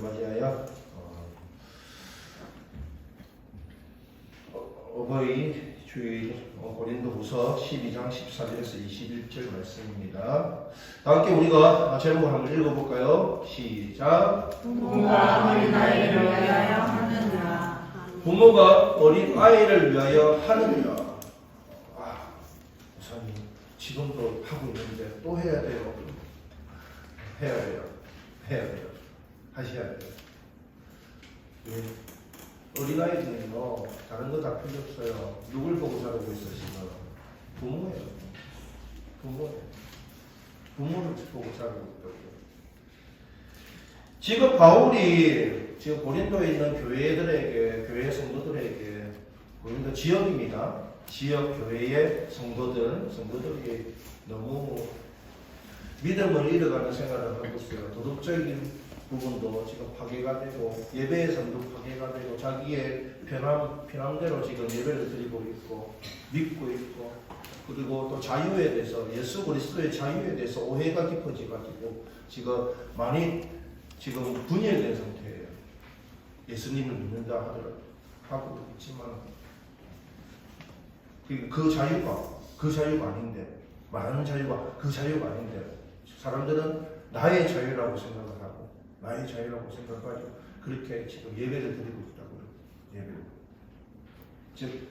맞이하여 어버이 주일 고린도후서 12장 14절에서 21절 말씀입니다. 다 함께 우리가 제목을 한번 읽어볼까요? 시작. 부모가 어린 아이를 위하여 하느니라. 부모가 어린 아이를 위하여 하느니라. 목사님 지금도 하고 있는데 또 해야 돼요. 해야 돼요. 하셔야 돼요. 어린아이들은요, 다른 거 다 필요 없어요. 누굴 보고 자라고 있어, 지금? 부모예요. 부모를 보고 자라고 있다고요. 지금 바울이 지금 고린도에 있는 교회 성도들에게, 고린도 지역입니다. 지역 교회의 성도들이 너무 믿음을 잃어가는 생활을 하고 있어요. 도덕적인 부분도 지금 파괴가 되고 예배에서도 파괴가 되고 자기의 편함대로 지금 예배를 드리고 있고 믿고 있고 그리고 또 자유에 대해서 예수 그리스도의 자유에 대해서 오해가 깊어져가지고 지금 많이 지금 분열된 상태예요. 예수님을 믿는다 하고 있지만 그 자유가 아닌데 말하는 자유가 그 자유가 아닌데 사람들은 나의 자유라고 생각을 하고 나의 자유라고 생각하죠. 그렇게 지금 예배를 드리고 있다고요. 예배. 즉,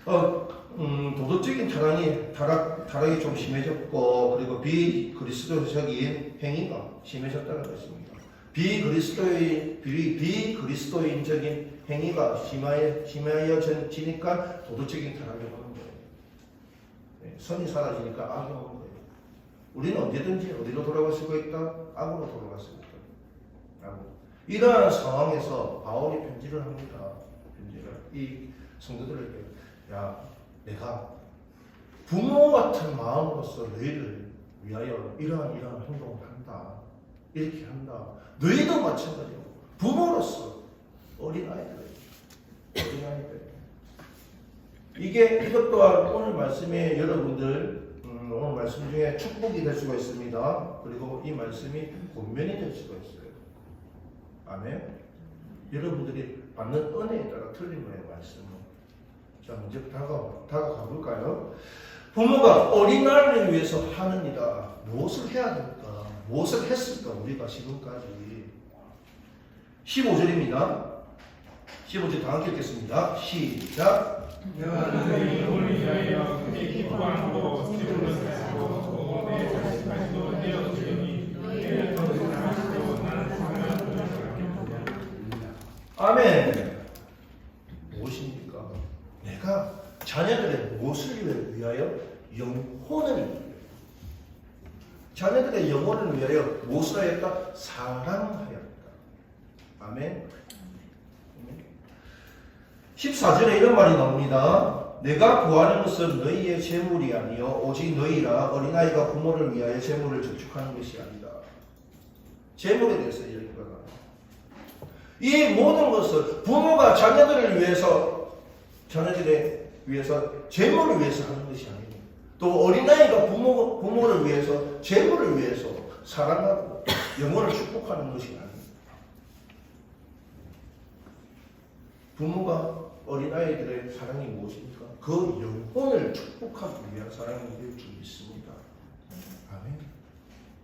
도덕적인 타락이 좀 심해졌고, 그리고 비그리스도적인 행위가 심해졌다는 것입니다. 비그리스도인적인 행위가 심해져지니까 도덕적인 타락이 오는 거예요. 선이 사라지니까 악이 오는 거예요. 우리는 언제든지 어디로 돌아갈 수가 있다? 악으로 돌아갈 수 있다. 이러한 상황에서 바울이 편지를 합니다. 이 성도들에게 내가 부모 같은 마음으로서 너희를 위하여 이러한 행동을 한다. 이렇게 한다. 너희도 마찬가지로 부모로서 어린아이들 이것 또한 오늘 말씀에 여러분들 오늘 말씀 중에 축복이 될 수가 있습니다. 그리고 이 말씀이 권면이 될 수가 있어요. 아멘. 여러분들이 받는 은혜에 따라 틀린 거예요, 말씀은. 자, 먼저 다가가 볼까요? 부모가 어린아이를 위해서 하느니라. 무엇을 해야 될까? 무엇을 했을까? 우리가 지금까지. 15절입니다. 15절 다 함께 읽겠습니다. 시작. 내가 너희 영혼을 위하여 크게 기뻐하고 기쁨을 가지고 내 자식까지도 내어주리니 너희를 더 사랑하시고 나는 사랑하는 아멘. 무엇입니까? 내가 자녀들의 무엇을 위하여? 영혼을 위하여. 자녀들의 영혼을 위하여 무엇을 하였다? 사랑하였다. 아멘. 14절에 이런 말이 나옵니다. 내가 구하는 것은 너희의 재물이 아니요 오직 너희라 어린아이가 부모를 위하여 재물을 저축하는 것이 아니다. 재물에 대해서 이야기가 나와요. 이 모든 것을 부모가 자녀들을 위해서 재물을 위해서 하는 것이 아니고 또 어린아이가 부모를 위해서 재물을 위해서 사랑하고 영혼을 축복하는 것이 아닙니다. 부모가 어린아이들의 사랑이 무엇입니까? 그 영혼을 축복하기 위한 사랑이 될 줄 믿습니다. 아멘.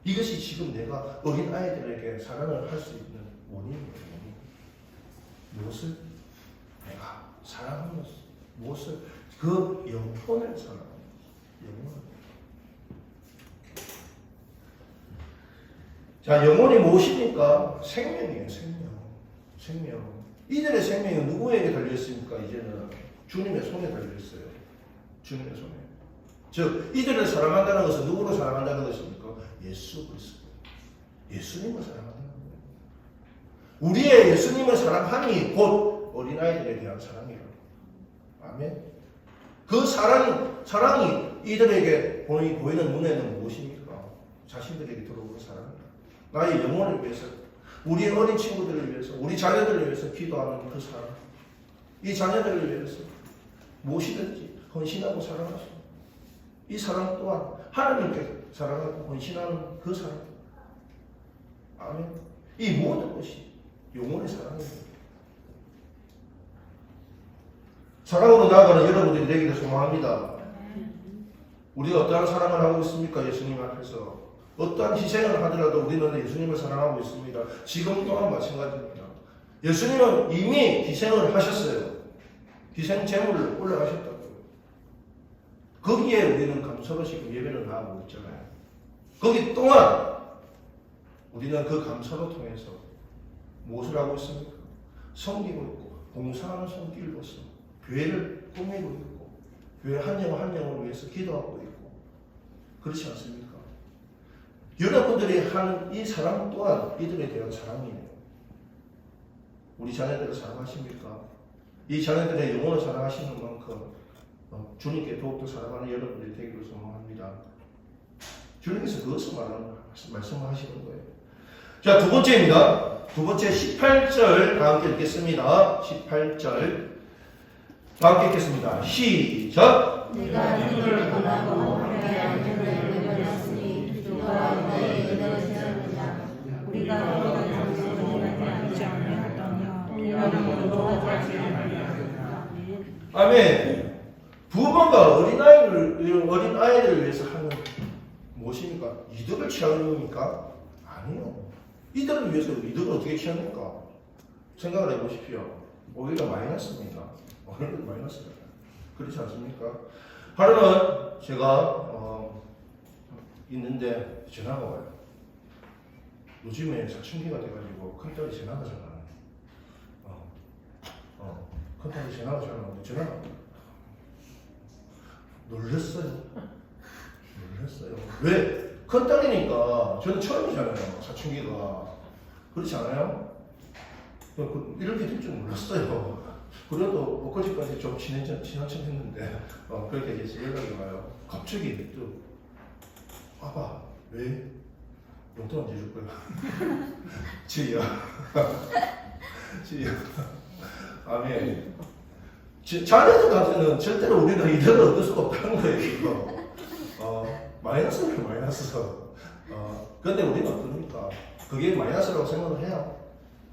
이것이 지금 내가 어린아이들에게 사랑을 할 수 있는 원인이에요. 무엇을? 내가 사랑하는 것을. 무엇을? 그 영혼을 사랑하는 것을. 영혼을. 자, 영혼이 무엇입니까? 생명이에요, 생명. 이들의 생명이 누구에게 달려있습니까? 이제는 주님의 손에 달려있어요. 주님의 손에. 즉, 이들을 사랑한다는 것은 누구를 사랑한다는 것입니까? 예수 그리스도. 예수님을 사랑한다는 거예요. 우리의 예수님을 사랑함이 곧 어린아이들에 대한 사랑이에요. 아멘. 그 사랑이 이들에게 보이는 눈에는 무엇입니까? 자신들에게 들어오는 사랑이에요. 나의 영혼을 위해서, 우리의 어린 친구들을 위해서, 우리 자녀들을 위해서 기도하는 그 사랑. 이 자녀들을 위해서 무엇이든지 헌신하고 사랑하시고 이 사랑 또한 하나님께 사랑하고 헌신하는 그 사랑. 아멘. 이 모든 것이 사랑으로 나아가는 여러분들이 되기를 소망합니다. 우리가 어떠한 사랑을 하고 있습니까? 예수님 앞에서. 어떠한 희생을 하더라도 우리는 예수님을 사랑하고 있습니다. 지금 또한 마찬가지입니다. 예수님은 이미 희생을 하셨어요. 희생 제물을 올라가셨다고요. 거기에 우리는 감사로 지금 예배를 나가고 있잖아요. 거기 또한 우리는 그 감사로 통해서 무엇을 하고 있습니까? 섬기고 있고 봉사하는 손길로서 교회를 꾸미고 있고 교회 한 영 한 영을 위해서 기도하고 있고 그렇지 않습니까? 여러분들이 하는 이 사랑 또한 이들에 대한 사랑이에요. 우리 자녀들을 사랑하십니까? 이 자녀들의 영혼을 사랑하시는 만큼 주님께 더욱더 사랑하는 여러분들이 되기를 소망합니다. 주님께서 그것을 말씀하시는 거예요. 자, 두 번째입니다. 두 번째 18절 다 함께 읽겠습니다. 18절 다 함께 읽겠습니다. 시작! 내가 너를 떠나고 하나님의 은혜를 베풀었으니 너와 너의 은혜를 세우리라. 우리가 너희가 당신을 하지 아니하더냐 너는 도와주지 아니하였다. 아멘. 부모가 어린아이들을 위해서 하는 무엇입니까? 이득을 취하는 겁니까? 아니요. 이들을 위해서 이득을 어떻게 취합니까? 생각을 해보십시오. 오히려 마이너스입니다. 오히려 마이너스입니다. 그렇지 않습니까? 하루는 제가 있는데 전화가 와요. 요즘에 사춘기가 돼가지고 큰딸이 전화가 잘 안 와요. 큰딸이 전화가 잘 안 오는데 전화가 와요. 놀랐어요. 왜? 큰딸이니까 저는 처음이잖아요. 사춘기가. 그렇지 않아요? 이렇게 될 줄 몰랐어요. 그래도 엊그제까지 좀 친한 척 했는데 그렇게 돼서 연락이 와요. 갑자기 또 아빠 왜? 용돈 언제 줄 거야? 지희야. 지희야. 아멘. 자녀들한테는 절대로 우리는 이득을 얻을 수가 없다는 거예요. 이거. 마이너스는 마이너스. 그런데 우리는 어떻습니까? 그게 마이너스라고 생각을 해요?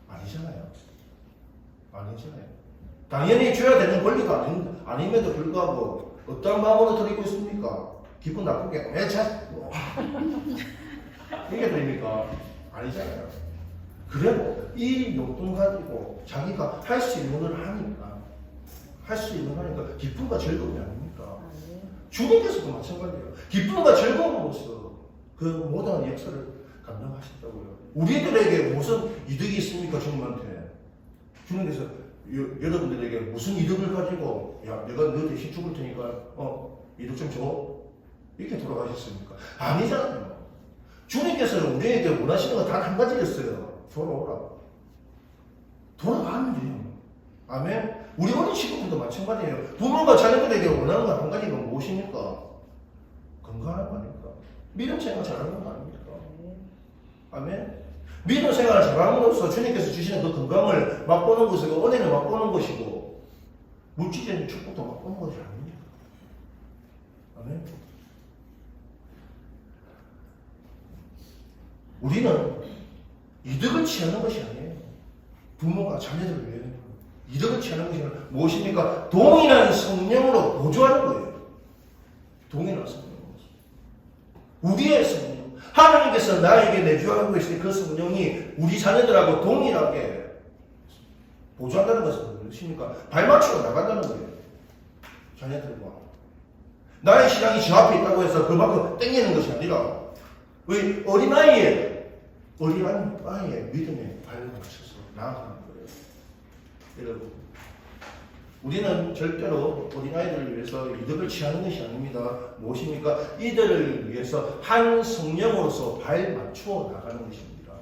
아니잖아요. 아니잖아요. 당연히 줘야 되는 권리가 아님에도 불구하고 어떤 마음으로 드리고 있습니까? 기분 나쁘게 이게 됩니까? 아니잖아요. 그래도 이 용돈 가지고 자기가 할 수 있는 걸 하니까 기쁨과 즐거움이 아닙니까? 주님께서도 마찬가지예요. 기쁨과 즐거움으로서 그 모든 역사를 감당하셨다고요. 우리들에게 무슨 이득이 있습니까? 주님한테. 주님께서 여러분들에게 무슨 이득을 가지고 야 내가 너 대신 죽을 테니까 이득 좀 줘. 이렇게 돌아가셨습니까? 아니잖아요. 주님께서는 우리에게 원하시는 건 단 한 가지였어요. 돌아오라. 돌아가면 돼요. 아멘. 우리 어린 친구들도 마찬가지예요. 부모가 자녀들에게 원하는 건 한 가지가 무엇입니까? 건강한 거 아닙니까? 믿음 생활 잘하는 거 아닙니까? 아멘. 믿음 생활을 잘함으로써 주님께서 주시는 그 건강을 맛보는 것이고 은혜를 맛보는 것이고 물질적인 축복도 맛보는 것이 아닙니까? 아멘. 우리는 이득을 취하는 것이 아니에요. 부모가 자녀들을 위해 이득을 취하는 것이 무엇입니까? 동일한 성령으로 보조하는 거예요. 동일한 성령. 우리의 성령. 하나님께서 나에게 내주하고 계신 그 성령이 우리 자녀들하고 동일하게 보조한다는 것은 무엇입니까? 발맞추고 나간다는 거예요. 자녀들과. 나의 신앙이 저 앞에 있다고 해서 그만큼 땡기는 것이 아니라 우리 어린아이의 믿음에 발맞춰서 나아가는 거예요. 여러분, 우리는 절대로 어린아이들을 위해서 이득을 취하는 것이 아닙니다. 무엇입니까? 이들을 위해서 한 성령으로서 발맞추어 나가는 것입니다.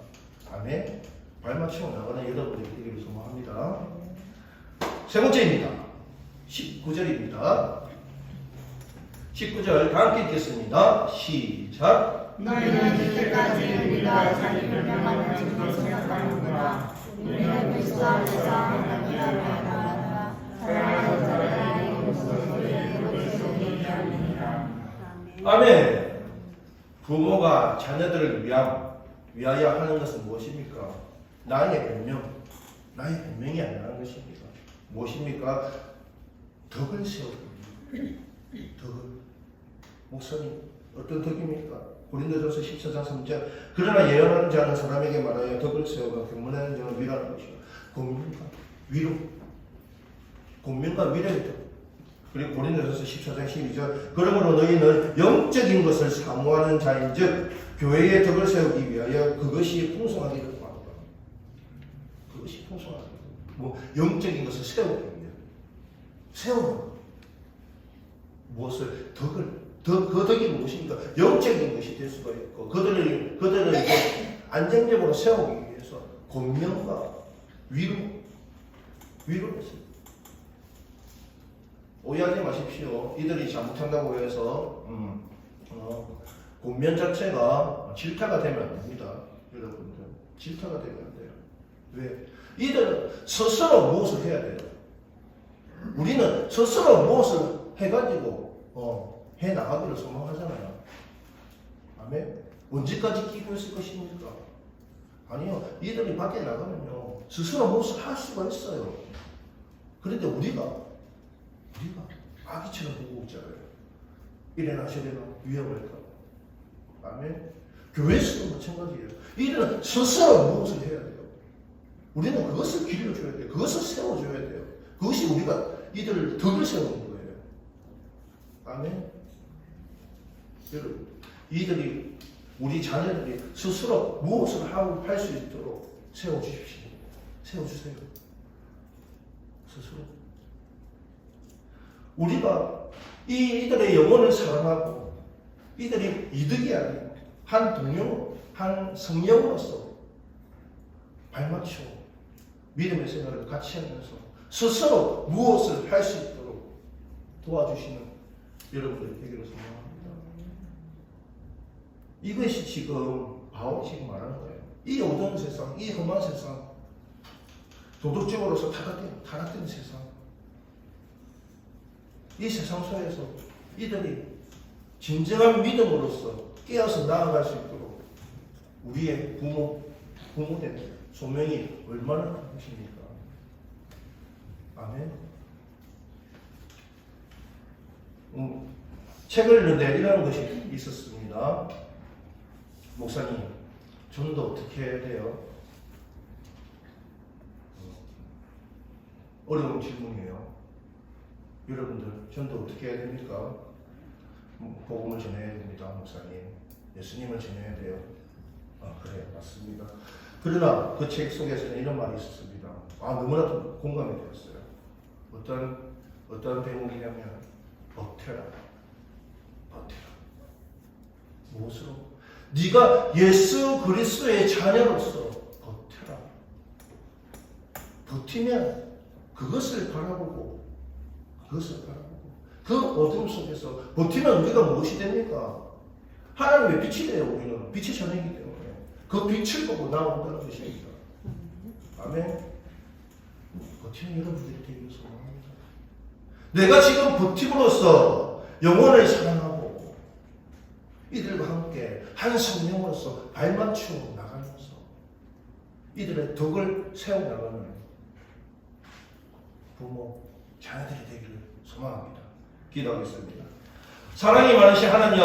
아멘. 발맞추어 나가는 여러분들이 되기를 소망합니다. 세 번째입니다. 19절입니다. 19절 다 함께 읽겠습니다. 시작. 너희는 이때까지 우리가 자기를 명하는 것을 생각하는구나. 우리는 그리스도 안에서 하나님을 알아라. 사랑하는 자들의 이름으로 너희의 이름을 소개하리라. 아멘. 부모가 자녀들을 위하여 하는 것은 무엇입니까? 나의 변명이 아니라는 것입니다. 무엇입니까? 덕을 세우고 덕을. 목사님 어떤 덕입니까? 고린도전서 14장 3절 그러나 예언하는 자는 사람에게 말하여 덕을 세우고 경문하는 자는 위로하는 것이요 공명과 위로 공명과 위로의 덕. 그리고 고린도전서 14장 12절 그러므로 너희는 영적인 것을 사모하는 자인즉 교회의 덕을 세우기 위하여 그것이 풍성하기를 바란다. 그것이 풍성하기를 뭐 영적인 것을 세우기 위해 세우는 것. 무엇을 덕을 그 덕이 무엇입니까? 영적인 것이 될 수가 있고 그들을 이제 안정적으로 세우기 위해서 권면과 위로였습니다. 오해하지 마십시오. 이들이 잘못한다고 해서 권면 자체가 질타가 되면 안 됩니다. 여러분들 질타가 되면 안 돼요. 왜? 이들은 스스로 무엇을 해야 돼요? 우리는 스스로 무엇을 해가지고 해 나가기를 소망하잖아요. 아멘. 언제까지 끼고 있을 것입니까? 아니요. 이들이 밖에 나가면요 스스로 무엇을 할 수가 있어요. 그런데 우리가 아기처럼 보고 있잖아요. 이래나 저래나 위험할까. 아멘. 교회에서도 마찬가지예요. 이들은 스스로 무엇을 해야 돼요. 우리는 그것을 길러줘야 돼요. 그것을 세워줘야 돼요. 그것이 우리가 이들을 덕을 세우는 거예요. 아멘. 여러분, 이들이 우리 자녀들이 스스로 무엇을 할 수 있도록 세워주십시오. 세워주세요. 스스로. 우리가 이들의 영혼을 사랑하고 이들이 이득이 아니고 한 동료, 한 성령으로서 발맞추고 믿음의 생활을 같이 하면서 스스로 무엇을 할 수 있도록 도와주시는 여러분들이 되기를 소망합니다. 이것이 지금 바울이 지금 말하는 거예요. 이 어두운 세상, 이 험한 세상, 도덕적으로서 타락된 세상, 이 세상 속에서 이들이 진정한 믿음으로서 깨어서 나아갈 수 있도록 우리의 부모된 소명이 얼마나 큰 것입니까? 아멘. 책을 읽는데 이런 것이 있었습니다. 목사님, 전도 어떻게 해야 돼요? 어려운 질문이에요. 여러분들, 전도 어떻게 해야 됩니까? 복음을 전해야 됩니다, 목사님. 예수님을 전해야 돼요. 그래요, 맞습니다. 그러나 그 책 속에서는 이런 말이 있었습니다. 너무나도 공감이 되었어요. 어떤 대목이냐면, 버텨라. 무엇으로? 네가 예수 그리스도의 자녀로서 버텨라. 버티면 그것을 바라보고 그 어둠 속에서 버티면 우리가 무엇이 됩니까? 하나님의 빛이 돼요. 우리는 빛의 자녀이기 때문에 그 빛을 보고 나온다는 것입니다. 아멘. 버티는 여러분들이 되기를 소망합니다. 내가 지금 버팀으로써 영혼을 사랑하고 이들과 함께 한 성령으로서 발맞추어 나가면서 이들의 덕을 세워나가는 부모, 자녀들이 되기를 소망합니다. 기도하겠습니다. 사랑이 많으신 하나님